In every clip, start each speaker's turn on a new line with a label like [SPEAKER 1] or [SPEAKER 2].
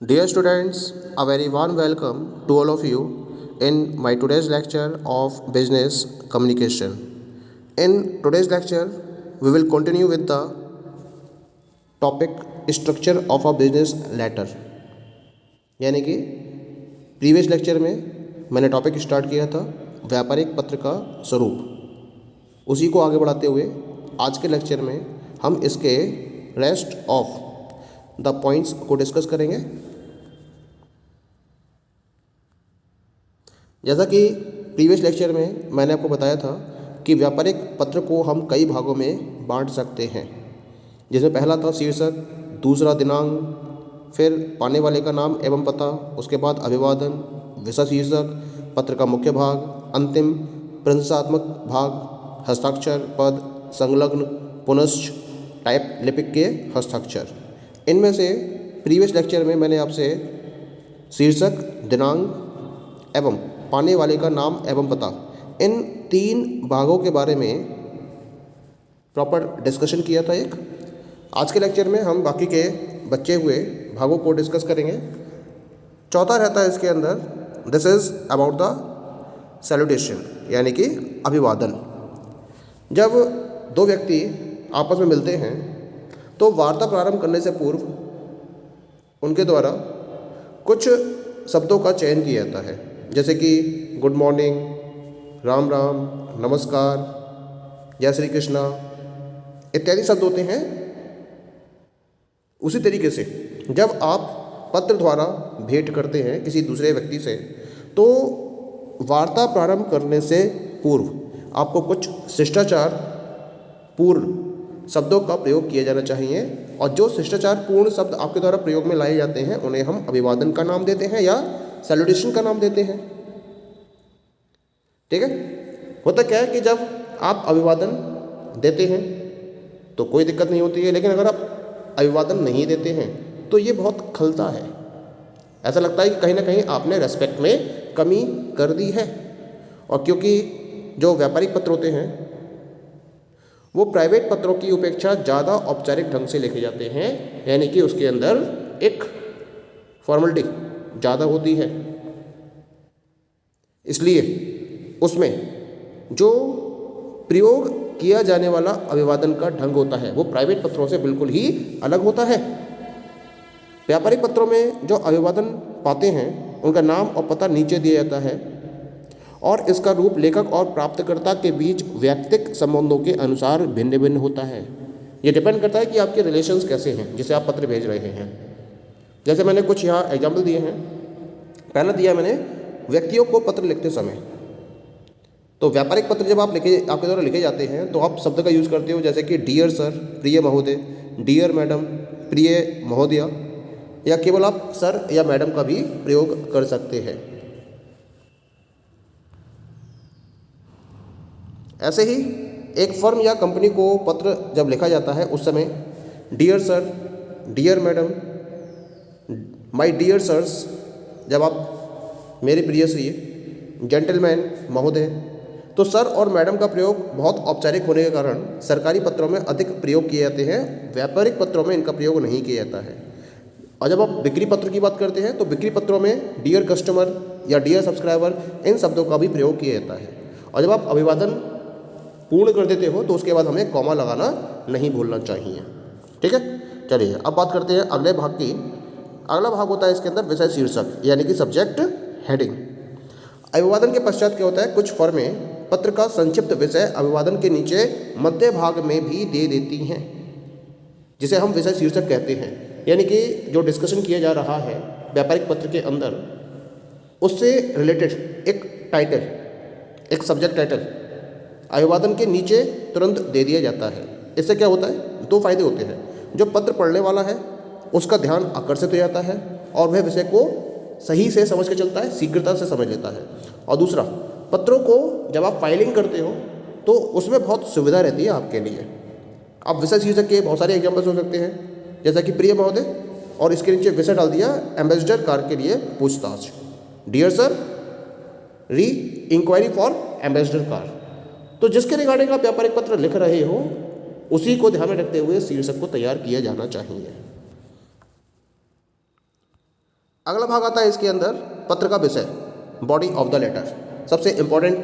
[SPEAKER 1] Dear students, a very warm welcome to all of you in my today's lecture of business communication. In today's lecture, we will continue with the topic structure of a business letter. यानी कि previous lecture में मैंने topic start किया था व्यापारिक पत्र का स्वरूप। उसी को आगे बढ़ाते हुए आज के लेक्चर में हम इसके रेस्ट ऑफ द पॉइंट्स को डिस्कस करेंगे। जैसा कि प्रीवियस लेक्चर में मैंने आपको बताया था कि व्यापारिक पत्र को हम कई भागों में बांट सकते हैं, जिसमें पहला था शीर्षक, दूसरा दिनांक, फिर पाने वाले का नाम एवं पता, उसके बाद अभिवादन, विषय शीर्षक, पत्र का मुख्य भाग, अंतिम प्रशंसात्मक भाग, हस्ताक्षर पद, संलग्न, पुनश्च, टाइप लिपिक के हस्ताक्षर। इनमें से प्रीवियस लेक्चर में मैंने आपसे शीर्षक, दिनांक एवं पाने वाले का नाम एवं पता, इन तीन भागों के बारे में प्रॉपर डिस्कशन किया था। एक आज के लेक्चर में हम बाकी के बचे हुए भागों को डिस्कस करेंगे। चौथा रहता है इसके अंदर, this is about the salutation, यानी कि अभिवादन। जब दो व्यक्ति आपस में मिलते हैं तो वार्ता प्रारंभ करने से पूर्व उनके द्वारा कुछ शब्दों का चयन किया जाता है, जैसे कि गुड मॉर्निंग, राम राम, नमस्कार, जय श्री कृष्णा इत्यादि शब्द होते हैं। उसी तरीके से जब आप पत्र द्वारा भेंट करते हैं किसी दूसरे व्यक्ति से, तो वार्ता प्रारंभ करने से पूर्व आपको कुछ शिष्टाचार पूर्ण शब्दों का प्रयोग किया जाना चाहिए, और जो शिष्टाचार पूर्ण शब्द आपके द्वारा प्रयोग में लाए जाते हैं उन्हें हम अभिवादन का नाम देते हैं या सैल्यूटेशन का नाम देते हैं। ठीक है। होता क्या है कि जब आप अभिवादन देते हैं तो कोई दिक्कत नहीं होती है, लेकिन अगर आप अभिवादन नहीं देते हैं तो ये बहुत खलता है। ऐसा लगता है कि कहीं ना कहीं आपने रेस्पेक्ट में कमी कर दी है। और क्योंकि जो व्यापारिक पत्र होते हैं वो प्राइवेट पत्रों की अपेक्षा ज़्यादा औपचारिक ढंग से लिखे जाते हैं, यानी कि उसके अंदर एक फॉर्मेलिटी ज़्यादा होती है, इसलिए उसमें जो प्रयोग किया जाने वाला अभिवादन का ढंग होता है वो प्राइवेट पत्रों से बिल्कुल ही अलग होता है। व्यापारिक पत्रों में जो अभिवादन पाते हैं उनका नाम और पता नीचे दिया जाता है, और इसका रूप लेखक और प्राप्तकर्ता के बीच व्यक्तिगत संबंधों के अनुसार भिन्न भिन्न होता है। ये डिपेंड करता है कि आपके रिलेशंस कैसे हैं जिसे आप पत्र भेज रहे हैं। जैसे मैंने कुछ यहाँ एग्जाम्पल दिए हैं। पहला दिया मैंने व्यक्तियों को पत्र लिखते समय। तो व्यापारिक पत्र जब आप आपके द्वारा लिखे जाते हैं तो आप शब्द का यूज़ करते हो, जैसे कि डियर सर, प्रिय महोदय, डियर मैडम, प्रिय महोदया, या केवल आप सर या मैडम का भी प्रयोग कर सकते हैं। ऐसे ही एक फर्म या कंपनी को पत्र जब लिखा जाता है उस समय dear sir, dear madam, my dear sirs, जब आप मेरे प्रिय श्री, जेंटलमैन महोदय, तो सर और मैडम का प्रयोग बहुत औपचारिक होने के कारण सरकारी पत्रों में अधिक प्रयोग किए जाते हैं, व्यापारिक पत्रों में इनका प्रयोग नहीं किया जाता है। और जब आप बिक्री पत्र की बात करते हैं तो बिक्री पत्रों में डियर कस्टमर या डियर सब्सक्राइबर, इन शब्दों का भी प्रयोग किया जाता है। और जब आप अभिवादन पूर्ण कर देते हो तो उसके बाद हमें कॉमा लगाना नहीं भूलना चाहिए। ठीक है। चलिए अब बात करते हैं अगले भाग की। अगला भाग होता है इसके अंदर विषय शीर्षक, यानी कि सब्जेक्ट हेडिंग। अभिवादन के पश्चात क्या होता है, कुछ फर्में पत्र का संक्षिप्त विषय अभिवादन के नीचे मध्य भाग में भी दे देती हैं, जिसे हम विषय शीर्षक कहते हैं। यानी कि जो डिस्कशन किया जा रहा है व्यापारिक पत्र के अंदर, उससे रिलेटेड एक टाइटल, एक सब्जेक्ट टाइटल अभिवादन के नीचे तुरंत दे दिया जाता है। इससे क्या होता है, दो फायदे होते हैं। जो पत्र पढ़ने वाला है उसका ध्यान आकर्षित हो जाता है और वह विषय को सही से समझ के चलता है, शीघ्रता से समझ लेता है। और दूसरा, पत्रों को जब आप फाइलिंग करते हो तो उसमें बहुत सुविधा रहती है आपके लिए। आप विषय शीर्षक के बहुत सारे एग्जाम्पल्स हो सकते हैं, जैसा कि प्रिय महोदय, और इसके नीचे विषय डाल दिया एम्बेसडर कार के लिए पूछताछ, डियर सर, री इंक्वायरी फॉर एम्बेसडर कार। तो जिसके रिगार्डिंग आप व्यापारिक पत्र लिख रहे हो उसी को ध्यान में रखते हुए शीर्षक को तैयार किया जाना चाहिए। अगला भाग आता है इसके अंदर पत्र का विषय, बॉडी ऑफ द लेटर। सबसे इम्पोर्टेंट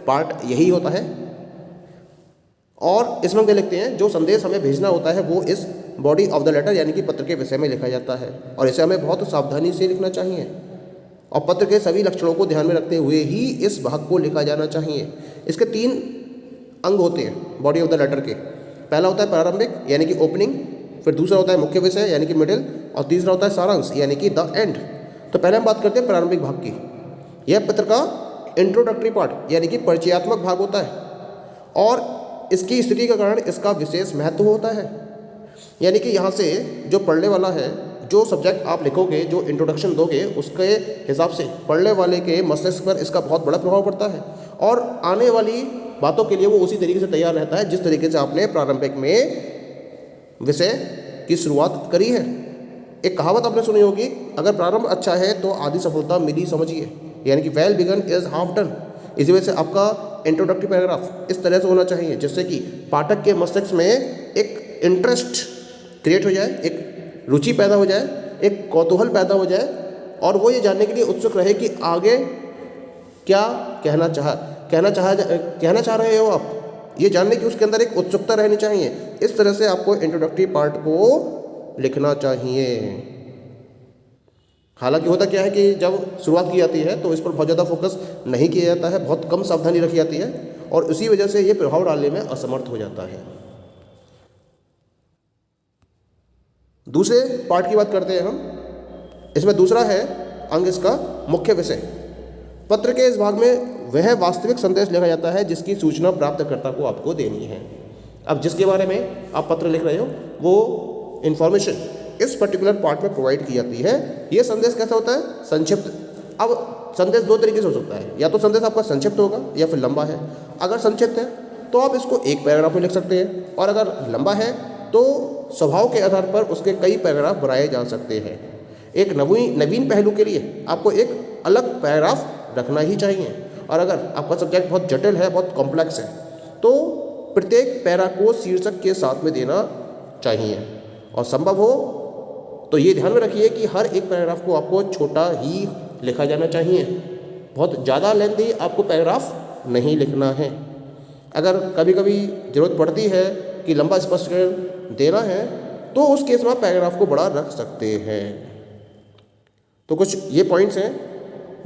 [SPEAKER 1] पार्ट यही होता है और इसमें हम क्या लिखते हैं, जो संदेश हमें भेजना होता है वो इस बॉडी ऑफ द लेटर यानी कि पत्र के विषय में लिखा जाता है और इसे हमें बहुत सावधानी से लिखना चाहिए और पत्र के सभी लक्षणों को ध्यान में रखते हुए ही इस भाग को लिखा जाना चाहिए। इसके 3 अंग होते हैं बॉडी ऑफ द लेटर के। पहला होता है प्रारंभिक यानी कि ओपनिंग, फिर दूसरा होता है मुख्य विषय यानी कि मिडिल और तीसरा होता है सारांश यानी कि द एंड। तो पहले हम बात करते हैं प्रारंभिक भाग की। यह पत्र का इंट्रोडक्टरी पार्ट यानी कि परिचयात्मक भाग होता है और इसकी स्थिति के कारण इसका विशेष महत्व होता है। यानी कि यहाँ से जो पढ़ने वाला है, जो सब्जेक्ट आप लिखोगे, जो इंट्रोडक्शन दोगे, उसके हिसाब से पढ़ने वाले के मस्तिष्क पर इसका बहुत बड़ा प्रभाव पड़ता है और आने वाली बातों के लिए वो उसी तरीके से तैयार रहता है जिस तरीके से आपने प्रारंभिक में विषय की शुरुआत करी है। एक कहावत आपने सुनी होगी, अगर प्रारंभ अच्छा है तो आधी सफलता मिली समझिए, यानी कि well begun is half done. इसी वजह से आपका इंट्रोडक्टरी पैराग्राफ इस तरह से होना चाहिए जिससे कि पाठक के मस्तिष्क में एक इंटरेस्ट क्रिएट हो जाए, एक रुचि पैदा हो जाए, एक कौतूहल पैदा हो जाए और वो ये जानने के लिए उत्सुक रहे कि आगे क्या कहना चाह रहे हो आप, ये जानने की उसके अंदर एक उत्सुकता रहनी चाहिए। इस तरह से आपको इंट्रोडक्टरी पार्ट को लिखना चाहिए। हालांकि होता क्या है कि जब शुरुआत की जाती है तो इस पर बहुत ज़्यादा फोकस नहीं किया जाता है, बहुत कम सावधानी रखी जाती है और उसी वजह से ये प्रभाव डालने में असमर्थ हो जाता है। दूसरे पार्ट की बात करते हैं हम। इसमें दूसरा है अंग इसका मुख्य विषय। पत्र के इस भाग में वह वास्तविक संदेश लिखा जाता है जिसकी सूचना प्राप्तकर्ता को आपको देनी है। अब जिसके बारे में आप पत्र लिख रहे हो वो इन्फॉर्मेशन इस पर्टिकुलर पार्ट में प्रोवाइड की जाती है। ये संदेश कैसा होता है, संक्षिप्त। अब संदेश 2 तरीके से हो सकता है, या तो संदेश आपका संक्षिप्त होगा या फिर लंबा है। अगर संक्षिप्त है तो आप इसको एक पैराग्राफ में लिख सकते हैं और अगर लंबा है तो स्वभाव के आधार पर उसके कई पैराग्राफ बनाए जा सकते हैं। एक नवीन पहलू के लिए आपको एक अलग पैराग्राफ रखना ही चाहिए और अगर आपका सब्जेक्ट बहुत जटिल है, बहुत कॉम्प्लेक्स है, तो प्रत्येक पैरा को शीर्षक के साथ में देना चाहिए और संभव हो तो ये ध्यान में रखिए कि हर एक पैराग्राफ को आपको छोटा ही लिखा जाना चाहिए। बहुत ज़्यादा लेंथी आपको पैराग्राफ नहीं लिखना है। अगर कभी कभी ज़रूरत पड़ती है कि लंबा स्पष्टीकरण देना है तो उस केस में आप पैराग्राफ को बड़ा रख सकते हैं। तो कुछ ये पॉइंट्स हैं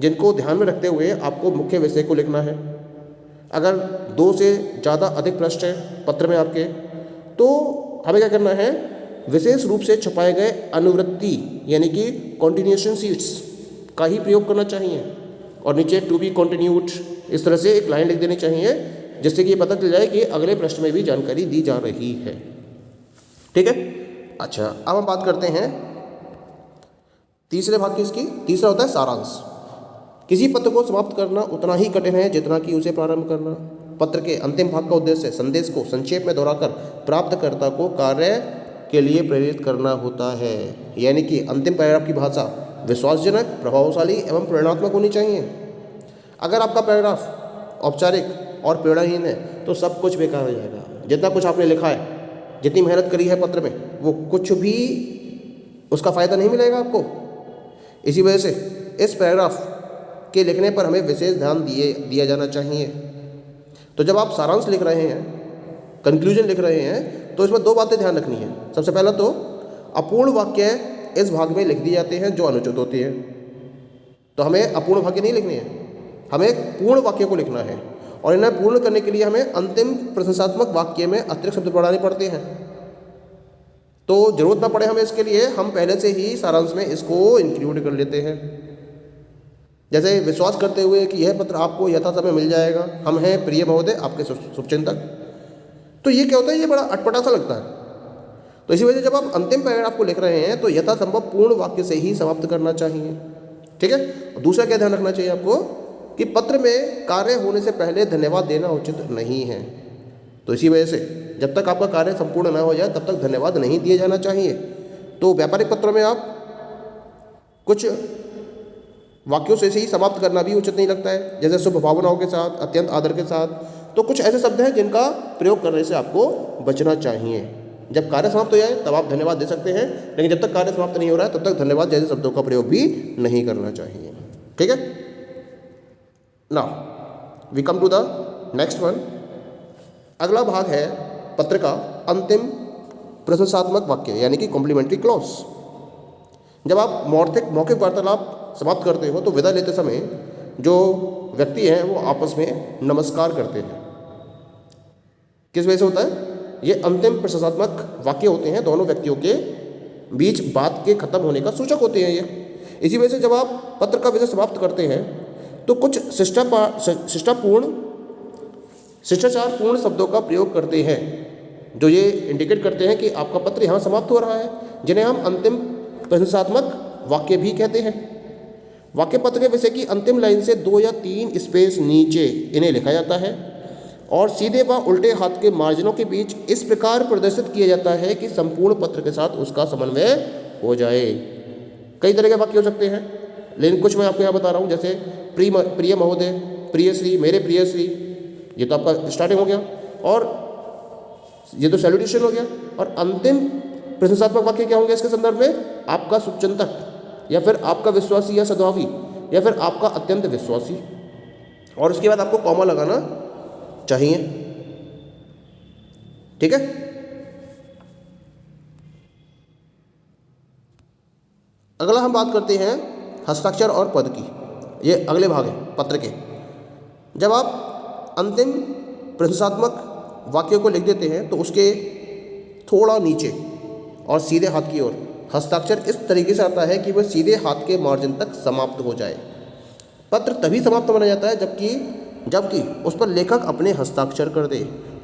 [SPEAKER 1] जिनको ध्यान में रखते हुए आपको मुख्य विषय को लिखना है। अगर 2 से ज़्यादा अधिक पृष्ठ है पत्र में आपके, तो हमें क्या करना है, विशेष रूप से छपाए गए अनुवृत्ति यानी कि कॉन्टिन्यूएशन शीट्स का ही प्रयोग करना चाहिए और नीचे टू बी कंटिन्यूड इस तरह से एक लाइन लिख देनी चाहिए जिससे कि ये पता चल जाए कि अगले प्रश्न में भी जानकारी दी जा रही है। ठीक है। अच्छा, अब हम बात करते हैं तीसरे भाग की। इसकी तीसरा होता है सारांश। किसी पत्र को समाप्त करना उतना ही कठिन है जितना कि उसे प्रारंभ करना। पत्र के अंतिम भाग का उद्देश्य संदेश को संक्षेप में दोहराकर प्राप्तकर्ता को कार्य के लिए प्रेरित करना होता है। यानी कि अंतिम पैराग्राफ की भाषा विश्वासजनक, प्रभावशाली एवं प्रेरणात्मक होनी चाहिए। अगर आपका पैराग्राफ औपचारिक और प्रेरणाहीन है तो सब कुछ बेकार हो जाएगा। जितना कुछ आपने लिखा है, जितनी मेहनत करी है पत्र में, वो कुछ भी उसका फ़ायदा नहीं मिलेगा आपको। इसी वजह से इस पैराग्राफ के लिखने पर हमें विशेष ध्यान दिया जाना चाहिए। तो जब आप सारांश लिख रहे हैं, कंक्लूजन लिख रहे हैं, तो इसमें 2 बातें ध्यान रखनी है। सबसे पहला तो अपूर्ण वाक्य इस भाग में लिख दिए जाते हैं जो अनुचित होती है, तो हमें अपूर्ण वाक्य नहीं लिखने हैं, हमें पूर्ण वाक्य को लिखना है और इन्हें पूर्ण करने के लिए हमें अंतिम प्रशंसात्मक वाक्य में अतिरिक्त शब्द बढ़ाने पड़ते हैं। तो जरूरत ना पड़े हमें इसके लिए, हम पहले से ही सारांश में इसको इंक्लूड कर लेते हैं। जैसे विश्वास करते हुए कि यह पत्र आपको यथा समय मिल जाएगा, हम हैं प्रिय महोदय आपके शुभचिंतक। तो ये क्या होता है, ये बड़ा अटपटा सा लगता है। तो इसी वजह से जब आप अंतिम पैराग्राफ को लिख रहे हैं तो यथासंभव पूर्ण वाक्य से ही समाप्त करना चाहिए। ठीक है। दूसरा क्या ध्यान रखना चाहिए आपको कि पत्र में कार्य होने से पहले धन्यवाद देना उचित नहीं है। तो इसी वजह से जब तक आपका कार्य संपूर्ण ना हो जाए तब तक धन्यवाद नहीं दिया जाना चाहिए। तो व्यापारिक पत्रों में आप कुछ वाक्यों से ही समाप्त करना भी उचित नहीं लगता है, जैसे शुभ भावनाओं के साथ, अत्यंत आदर के साथ। तो कुछ ऐसे शब्द हैं जिनका प्रयोग करने से आपको बचना चाहिए। जब कार्य समाप्त हो जाए तब आप धन्यवाद दे सकते हैं, लेकिन जब तक कार्य समाप्त नहीं हो रहा है तब तक धन्यवाद जैसे शब्दों का प्रयोग भी नहीं करना चाहिए। ठीक है। Now we come to the next one. अगला भाग है पत्र का अंतिम प्रशंसात्मक वाक्य यानी कि कॉम्प्लीमेंट्री क्लॉज। जब आप मौखिक वार्तालाप समाप्त करते हो तो विदा लेते समय जो व्यक्ति हैं वो आपस में नमस्कार करते हैं। किस वजह से होता है? ये अंतिम प्रशंसात्मक वाक्य होते हैं, दोनों व्यक्तियों के बीच बात के खत्म होने का सूचक होते हैं ये। इसी वजह से जब आप पत्र का विषय समाप्त करते हैं तो कुछ शिष्टाचारपूर्ण शब्दों का प्रयोग करते हैं जो ये इंडिकेट करते हैं कि आपका पत्र यहाँ समाप्त हो रहा है, जिन्हें हम अंतिम प्रशंसात्मक वाक्य भी कहते हैं। वाक्य पत्र के विषय की अंतिम लाइन से 2 या 3 स्पेस नीचे इन्हें लिखा जाता है और सीधे व उल्टे हाथ के मार्जिनों के बीच इस प्रकार प्रदर्शित किया जाता है कि संपूर्ण पत्र के साथ उसका समन्वय हो जाए। कई तरह के वाक्य हो सकते हैं, लेकिन कुछ मैं आपको यहाँ बता रहा हूँ, जैसे प्रिय महोदय, प्रिय श्री, मेरे प्रिय श्री, ये तो आपका स्टार्टिंग हो गया और ये तो सैल्यूटेशन हो गया। और अंतिम प्रशंसात्मक वाक्य क्या होंगे इसके संदर्भ में? आपका शुभचिंतक या फिर आपका विश्वासी या सद्भावी या फिर आपका अत्यंत विश्वासी, और उसके बाद आपको कॉमा लगाना चाहिए। ठीक है। अगला हम बात करते हैं हस्ताक्षर और पद की। ये अगले भाग है पत्र के। जब आप अंतिम प्रशंसात्मक वाक्य को लिख देते हैं तो उसके थोड़ा नीचे और सीधे हाथ की ओर हस्ताक्षर इस तरीके से आता है कि वह सीधे हाथ के मार्जिन तक समाप्त हो जाए। पत्र तभी समाप्त माना जाता है जबकि उस पर लेखक अपने हस्ताक्षर कर दे।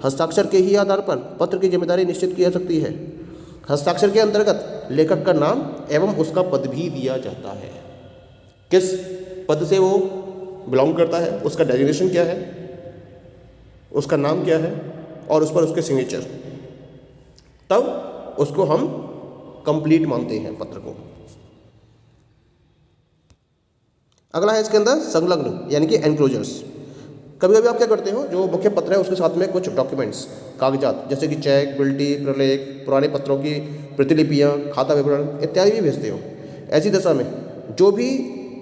[SPEAKER 1] हस्ताक्षर के ही आधार पर पत्र की जिम्मेदारी निश्चित की जा सकती है। हस्ताक्षर के अंतर्गत लेखक का नाम एवं उसका पद भी दिया जाता है। किस पद से वो बिलोंग करता है, उसका डेजिग्नेशन क्या है, उसका नाम क्या है और उस पर उसके सिग्नेचर, तब उसको हम कंप्लीट मानते हैं पत्र को। अगला है इसके अंदर संलग्न यानी कि एनक्लोजर्स। कभी कभी आप क्या करते हो, जो मुख्य पत्र है उसके साथ में कुछ डॉक्यूमेंट्स, कागजात जैसे कि चेक, बिल्टी, प्रलेख, पुराने पत्रों की प्रतिलिपियाँ, खाता विवरण इत्यादि भी भेजते हो। ऐसी दशा में जो भी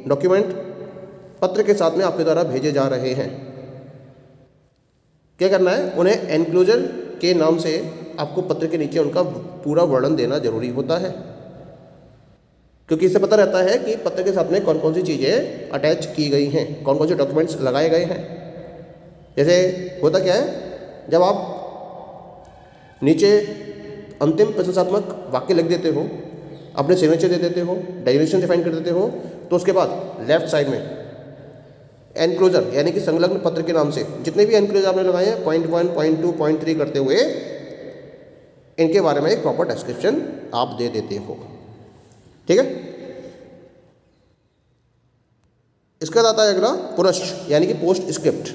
[SPEAKER 1] डॉक्यूमेंट पत्र के साथ में आपके द्वारा भेजे जा रहे हैं, क्या करना है, उन्हें एनक्लोजर के नाम से आपको पत्र के नीचे उनका पूरा वर्णन देना जरूरी होता है, क्योंकि इससे पता रहता है कि पत्र के साथ में कौन कौन सी चीज़ें अटैच की गई हैं, कौन कौन से डॉक्यूमेंट्स लगाए गए हैं। जैसे होता क्या है, जब आप नीचे अंतिम प्रशंसात्मक वाक्य लिख देते हो, अपने सिग्नेचर दे देते हो, डेजिग्नेशन डिफाइन कर देते हो, तो उसके बाद लेफ्ट साइड में एनक्लोजर यानी कि संलग्न पत्र के नाम से जितने भी एनक्लोजर आपने लगाए हैं, पॉइंट 1, पॉइंट 2, पॉइंट 3 करते हुए इनके बारे में एक प्रॉपर डिस्क्रिप्शन आप दे देते हो। ठीक है। इसका आता है अगला पुनश्च यानी कि पोस्ट स्क्रिप्ट।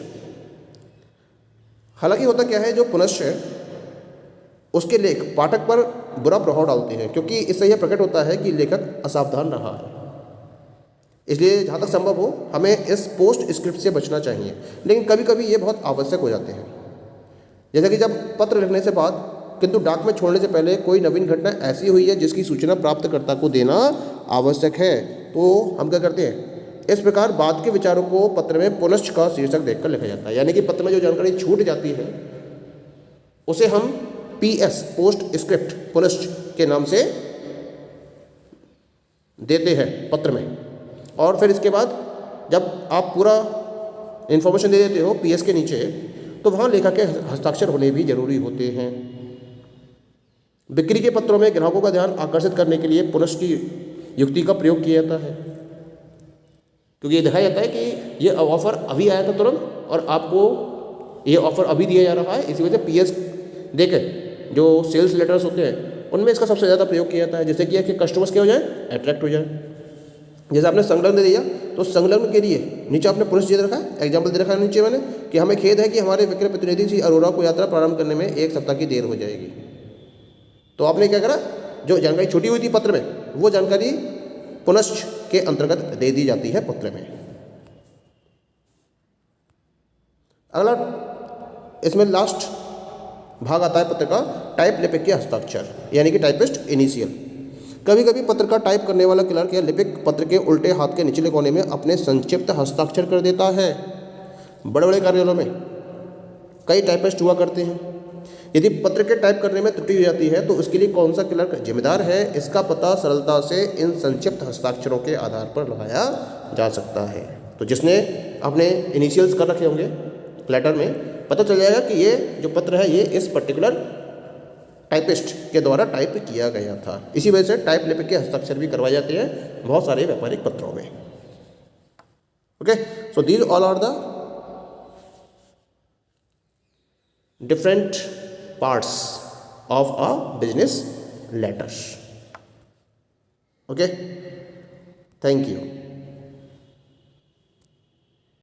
[SPEAKER 1] हालांकि होता क्या है, जो पुनश्च है उसके लेख पाठक पर बुरा प्रभाव डालते हैं, क्योंकि इससे यह प्रकट होता है कि लेखक असावधान रहा है। इसलिए जहाँ तक संभव हो हमें इस पोस्ट स्क्रिप्ट से बचना चाहिए, लेकिन कभी कभी ये बहुत आवश्यक हो जाते हैं। जैसे कि जब पत्र लिखने से बाद किंतु डाक में छोड़ने से पहले कोई नवीन घटना ऐसी हुई है जिसकी सूचना प्राप्तकर्ता को देना आवश्यक है, तो हम क्या करते हैं, इस प्रकार बाद के विचारों को पत्र में पुनश्च का शीर्षक देकर लिखा जाता है। यानी कि पत्र में जो जानकारी छूट जाती है उसे हम PS पोस्ट स्क्रिप्ट पुनश्च के नाम से देते हैं पत्र में। और फिर इसके बाद जब आप पूरा इन्फॉर्मेशन दे देते हो PS के नीचे, तो वहाँ लेखक के हस्ताक्षर होने भी जरूरी होते हैं। बिक्री के पत्रों में ग्राहकों का ध्यान आकर्षित करने के लिए पुनश्च की युक्ति का प्रयोग किया जाता है, क्योंकि ये दिखाया जाता है कि ये ऑफर अभी आया था तुरंत और आपको ये ऑफर अभी दिया जा रहा है। इसी वजह से PS देकर जो सेल्स लेटर्स होते हैं उनमें इसका सबसे ज़्यादा प्रयोग किया जाता है, जिससे कि कस्टमर्स क्या हो जाए, अट्रैक्ट हो जाए। जैसे आपने संलग्न दे दिया, तो संलग्न के लिए नीचे आपने पुनश्च दे रखा है, एग्जाम्पल दे रखा है नीचे मैंने कि हमें खेद है कि हमारे विक्रय प्रतिनिधि श्री अरोड़ा को यात्रा प्रारंभ करने में 1 सप्ताह की देर हो जाएगी। तो आपने क्या करा, जो जानकारी छुटी हुई थी पत्र में वो जानकारी पुनश्च के अंतर्गत दे दी जाती है पत्र में। अगला इसमें लास्ट भाग आता है पत्र का टाइप लिपिक के हस्ताक्षर, यानी कि टाइपिस्ट इनिशियल। कभी कभी पत्र का टाइप करने वाला क्लर्क या लिपिक पत्र के उल्टे हाथ के निचले कोने में अपने संक्षिप्त हस्ताक्षर कर देता है। बड़े बड़े कार्यालयों में कई टाइपिस्ट हुआ करते हैं। यदि पत्र के टाइप करने में त्रुटि हो जाती है तो उसके लिए कौन सा क्लर्क जिम्मेदार है, इसका पता सरलता से इन संक्षिप्त हस्ताक्षरों के आधार पर लगाया जा सकता है। तो जिसने अपने इनिशियल्स कर रखे होंगे लेटर में, पता चल जाएगा कि ये जो पत्र है ये इस पर्टिकुलर टाइपिस्ट के द्वारा टाइप किया गया था। इसी वजह से टाइप लिपिक के हस्ताक्षर भी करवाए जाते हैं बहुत सारे व्यापारिक पत्रों में। Okay, so these all are the different parts of a business letter. Okay, thank you.